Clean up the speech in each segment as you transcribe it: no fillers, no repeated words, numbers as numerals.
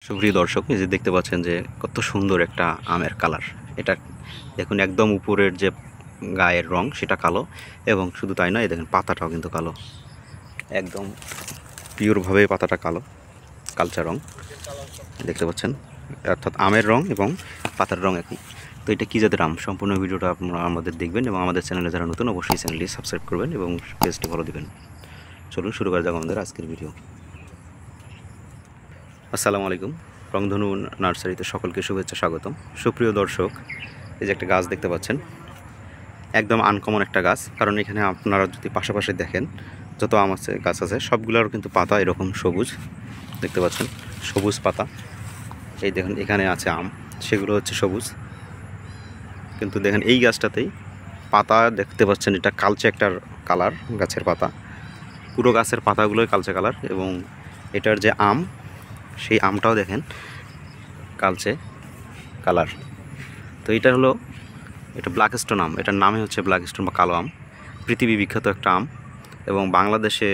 সুপ্রিয় দর্শক, এই যে দেখতে পাচ্ছেন যে কত সুন্দর একটা আমের কালার। এটা দেখুন, একদম উপরের যে গায়ের রং সেটা কালো, এবং শুধু তাই নয়, দেখেন পাতাটাও কিন্তু কালো, একদম পিওরভাবে পাতাটা কালো, কালচা রং দেখতে পাচ্ছেন। অর্থাৎ আমের রং এবং পাতার রং একই। তো এটা কী জাতের আম, সম্পূর্ণ ভিডিওটা আপনারা আমাদের দেখবেন, এবং আমাদের চ্যানেলে যারা নতুন অবশ্যই চ্যানেলটি সাবস্ক্রাইব করবেন এবং পেজটি ফলো দিবেন। চলুন শুরু করা যাক আমাদের আজকের ভিডিও। আসসালামু আলাইকুম। রংধনু নার্সারিতে সকলকে শুভেচ্ছা, স্বাগতম। সুপ্রিয় দর্শক, এই যে একটা গাছ দেখতে পাচ্ছেন, একদম আনকমন একটা গাছ। কারণ এখানে আপনারা যদি পাশাপাশি দেখেন, যত আম আছে গাছ আছে সবগুলোর কিন্তু পাতা এরকম সবুজ দেখতে পাচ্ছেন, সবুজ পাতা। এই দেখুন এখানে আছে আম, সেগুলো হচ্ছে সবুজ। কিন্তু দেখেন এই গাছটাতেই পাতা দেখতে পাচ্ছেন, এটা কালচে একটা কালার গাছের পাতা, পুরো গাছের পাতাগুলোই কালচে কালার। এবং এটার যে আম, সেই আমটাও দেখেন কালচে কালার। তো এটা হলো, এটা ব্ল্যাক স্টোন আম। এটার নামই হচ্ছে ব্ল্যাক স্টোন বা কালো আম। পৃথিবী বিখ্যাত একটা আম, এবং বাংলাদেশে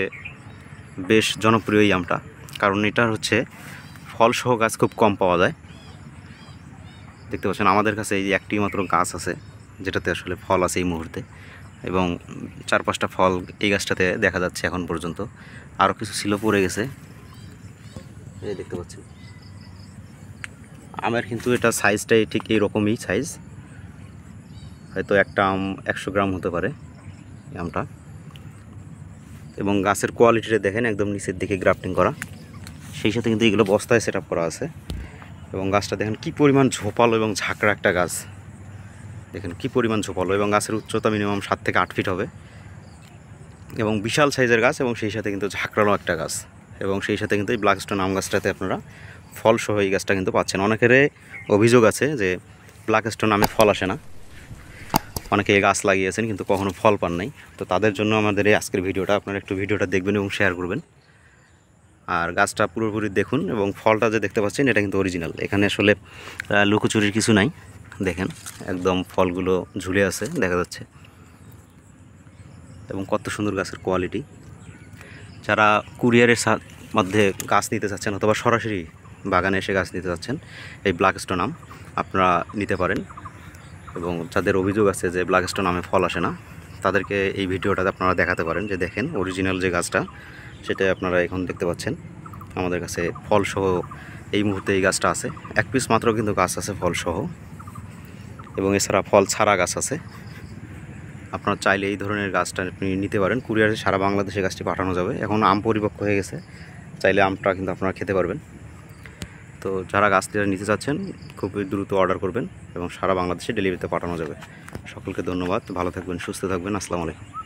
বেশ জনপ্রিয় এই আমটা। কারণ এটার হচ্ছে ফলসহ গাছ খুব কম পাওয়া যায়। দেখতে পাচ্ছেন আমাদের কাছে এই একটি মাত্র গাছ আছে যেটাতে আসলে ফল আছে এই মুহূর্তে, এবং 4-5টা ফল এই গাছটাতে দেখা যাচ্ছে এখন পর্যন্ত। আরও কিছু ছিল, পড়ে গেছে, এই দেখতে পাচ্ছেন। আমের কিন্তু এটা সাইজটাই ঠিক এইরকমই সাইজ, হয়তো একটা আম 100 গ্রাম হতে পারে এই আমটা। এবং গাছের কোয়ালিটিটা দেখেন, একদম নিচের দিকে গ্রাফটিং করা, সেই সাথে কিন্তু এগুলো বস্তায় সেট আপ করা আছে। এবং গাছটা দেখেন কি পরিমাণ ঝোপালো এবং ঝাঁকড়া একটা গাছ, দেখেন কি পরিমাণ ঝোপালো। এবং গাছের উচ্চতা মিনিমাম 7 থেকে 8 ফিট হবে, এবং বিশাল সাইজের গাছ, এবং সেই সাথে কিন্তু ঝাঁকড়ানো একটা গাছ। এবং সেই সাথে কিন্তু এই ব্ল্যাক স্টোন আম গাছটাতে আপনারা ফলসহ এই গাছটা কিন্তু পাচ্ছেন। অনেকের অভিযোগ আছে যে ব্ল্যাক স্টোন আমে ফল আসে না, অনেকে এই গাছ লাগিয়েছেন কিন্তু কখনো ফল পান নাই। তো তাদের জন্য আমাদের এই আজকের ভিডিওটা, আপনারা একটু ভিডিওটা দেখবেন এবং শেয়ার করবেন। আর গাছটা পুরোপুরি দেখুন, এবং ফলটা যে দেখতে পাচ্ছেন এটা কিন্তু অরিজিনাল। এখানে আসলে লুকোচুরির কিছু নাই, দেখেন একদম ফলগুলো ঝুলে আছে দেখা যাচ্ছে। এবং কত সুন্দর গাছের কোয়ালিটি। যারা কুরিয়ারের মধ্যে গাছ নিতে চাচ্ছেন, অথবা সরাসরি বাগানে এসে গাছ নিতে চাচ্ছেন, এই ব্ল্যাক স্টোন আম আপনারা নিতে পারেন। এবং যাদের অভিযোগ আছে যে ব্ল্যাক স্টোন আমে ফল আসে না, তাদেরকে এই ভিডিওটাতে আপনারা দেখাতে পারেন যে দেখেন অরিজিনাল যে গাছটা, সেটাই আপনারা এখন দেখতে পাচ্ছেন। আমাদের কাছে ফলসহ এই মুহূর্তে এই গাছটা আছে, 1 পিস মাত্র কিন্তু গাছ আছে ফলসহ, এবং এছাড়া ফল ছাড়া গাছ আছে। আপনারা চাইলে এই ধরনের গাছটা আপনি নিতে পারেন, কুরিয়ারে সারা বাংলাদেশে গাছটি পাঠানো যাবে। এখন আম পরিপক্ক হয়ে গেছে, চাইলে আমটা কিন্তু আপনারা খেতে পারবেন। তো যারা গাছটি নিতে চাচ্ছেন খুবই দ্রুত অর্ডার করবেন, এবং সারা বাংলাদেশে ডেলিভারিতে পাঠানো যাবে। সকলকে ধন্যবাদ, ভালো থাকবেন, সুস্থ থাকবেন, আসসালামু আলাইকুম।